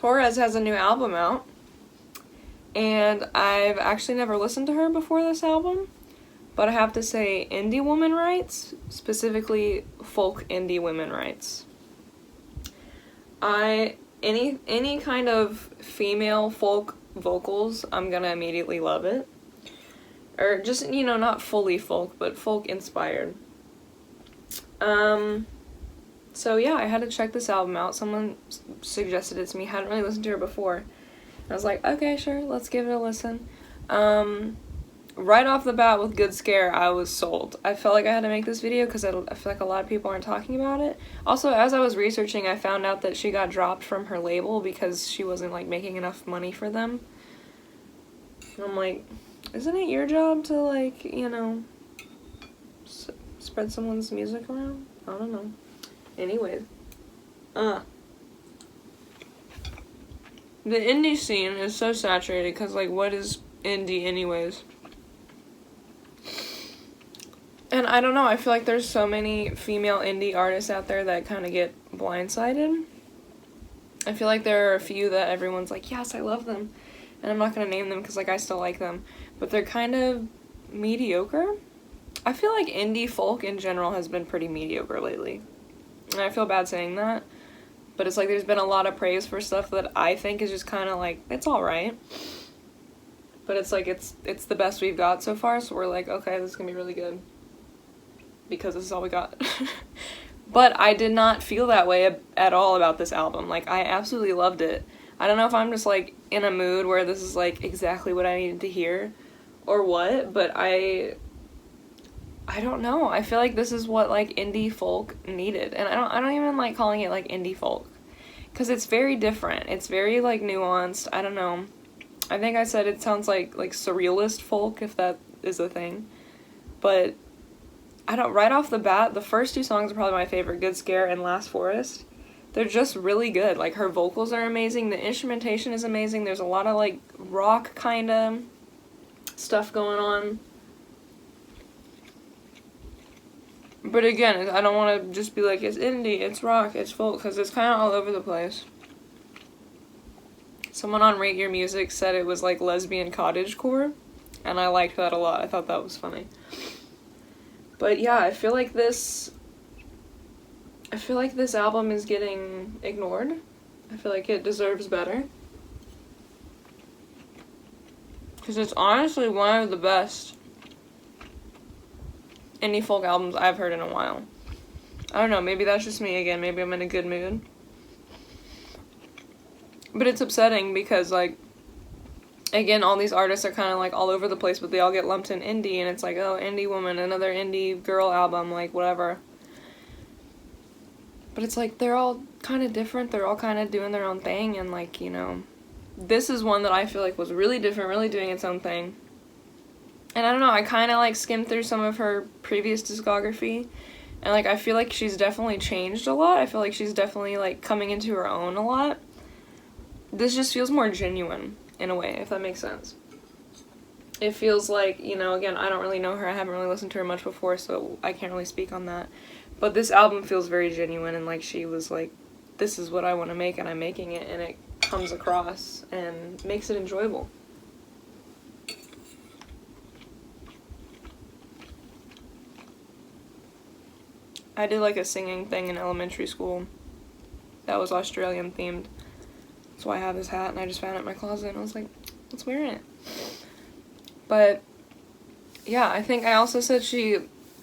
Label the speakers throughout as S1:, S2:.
S1: TORRES has a new album out, and I've actually never listened to her before this album, but I have to say indie woman writes, specifically folk indie women writes. Any kind of female folk vocals, I'm gonna immediately love it. Or just, you know, not fully folk, but folk inspired. So yeah, I had to check this album out. Someone suggested it to me. Hadn't really listened to her before. I was like, okay, sure, let's give it a listen. Right off the bat with Good Scare, I was sold. I felt like I had to make this video because I feel like a lot of people aren't talking about it. Also, as I was researching, I found out that she got dropped from her label because she wasn't, like, making enough money for them. And I'm like, isn't it your job to, like, you know, spread someone's music around? I don't know. Anyways. The indie scene is so saturated because, like, what is indie anyways? And I don't know, I feel like there's so many female indie artists out there that kind of get blindsided. I feel like there are a few that everyone's like, yes, I love them. And I'm not going to name them because, like, I still like them. But they're kind of mediocre. I feel like indie folk in general has been pretty mediocre lately. And I feel bad saying that. But it's like there's been a lot of praise for stuff that I think is just kind of like, it's alright. But it's like, it's the best we've got so far. So we're like, okay, this is going to be really good. Because this is all we got. But I did not feel that way at all about this album. Like, I absolutely loved it. I don't know if I'm just, like, in a mood where this is, like, exactly what I needed to hear or what, but I don't know. I feel like this is what, like, indie folk needed. And I don't even like calling it, like, indie folk. Because it's very different. It's very, like, nuanced. I don't know. I think I said it sounds like surrealist folk, if that is a thing. But right off the bat, the first two songs are probably my favorite, Good Scare and Last Forest. They're just really good. Like, her vocals are amazing, the instrumentation is amazing, there's a lot of, like, rock kind of stuff going on. But again, I don't want to just be like, it's indie, it's rock, it's folk, because it's kind of all over the place. Someone on Rate Your Music said it was like lesbian cottagecore, and I liked that a lot. I thought that was funny. But yeah, I feel like this album is getting ignored. I feel like it deserves better. Because it's honestly one of the best indie folk albums I've heard in a while. I don't know, maybe that's just me again. Maybe I'm in a good mood. But it's upsetting because, like, again, all these artists are kind of, like, all over the place, but they all get lumped in indie, and it's like, oh, indie woman, another indie girl album, like, whatever. But it's like, they're all kind of different, they're all kind of doing their own thing, and, like, you know, this is one that I feel like was really different, really doing its own thing. And I don't know, I kind of, like, skimmed through some of her previous discography, and, like, I feel like she's definitely changed a lot. I feel like she's definitely, like, coming into her own a lot. This just feels more genuine, in a way, if that makes sense. It feels like, you know, again, I don't really know her, I haven't really listened to her much before, so I can't really speak on that. But this album feels very genuine, and like she was like, this is what I want to make, and I'm making it, and it comes across, and makes it enjoyable. I did like a singing thing in elementary school that was Australian themed. So I have this hat, and I just found it in my closet, and I was like, let's wear it. But, yeah, I think I also said she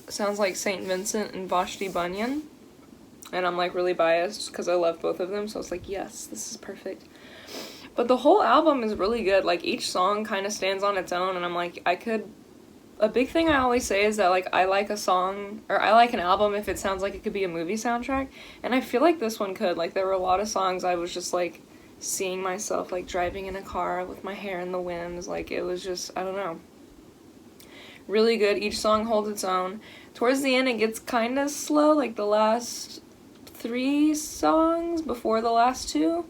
S1: sounds like St. Vincent and Vashti Bunyan, and I'm, like, really biased, because I love both of them, so I was like, yes, this is perfect. But the whole album is really good. Like, each song kind of stands on its own, and I'm like, a big thing I always say is that, like, I like a song, or I like an album if it sounds like it could be a movie soundtrack, and I feel like this one could. Like, there were a lot of songs I was just, like, seeing myself, like, driving in a car with my hair in the wind. Like, it was just, I don't know, really good. Each song holds its own. Towards the end, it gets kind of slow, like the last 3 songs before the last 2.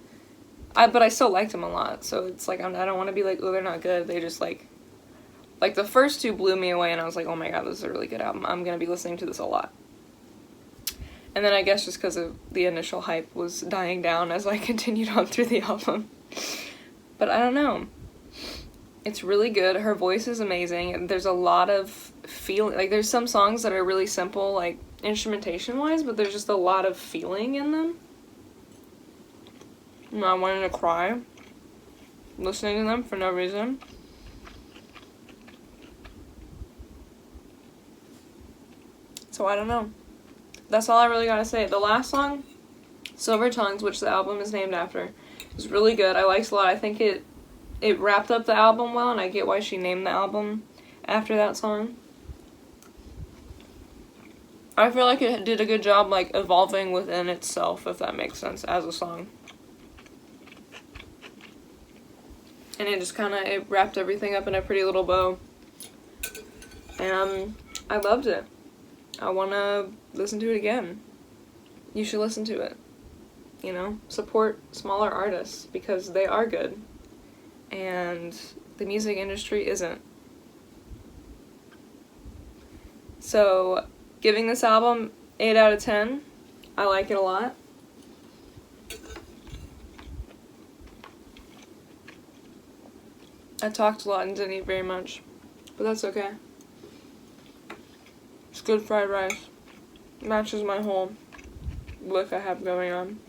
S1: But I still liked them a lot, so it's like, I don't want to be like, oh, they're not good. They just, like the first 2 blew me away, and I was like, oh my god, this is a really good album. I'm gonna be listening to this a lot. And then I guess just because of the initial hype was dying down as I continued on through the album. But I don't know. It's really good. Her voice is amazing. There's a lot of feeling. Like, there's some songs that are really simple, like, instrumentation-wise, but there's just a lot of feeling in them. And I wanted to cry listening to them for no reason. So I don't know. That's all I really gotta say. The last song, Silver Tongues, which the album is named after, is really good. I liked it a lot. I think it wrapped up the album well, and I get why she named the album after that song. I feel like it did a good job, like, evolving within itself, if that makes sense, as a song. And it just kind of, it wrapped everything up in a pretty little bow. And I loved it. I want to listen to it again. You should listen to it. You know? Support smaller artists, because they are good. And the music industry isn't. So, giving this album 8 out of 10. I like it a lot. I talked a lot and didn't eat very much, but that's okay. It's good fried rice. Matches my whole look I have going on.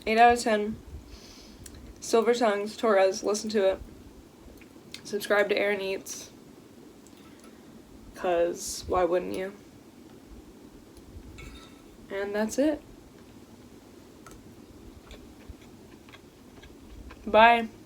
S1: 8 out of 10. Silver Tongues, TORRES, listen to it. Subscribe to Aaron Eats. 'Cause why wouldn't you? And that's it. Bye.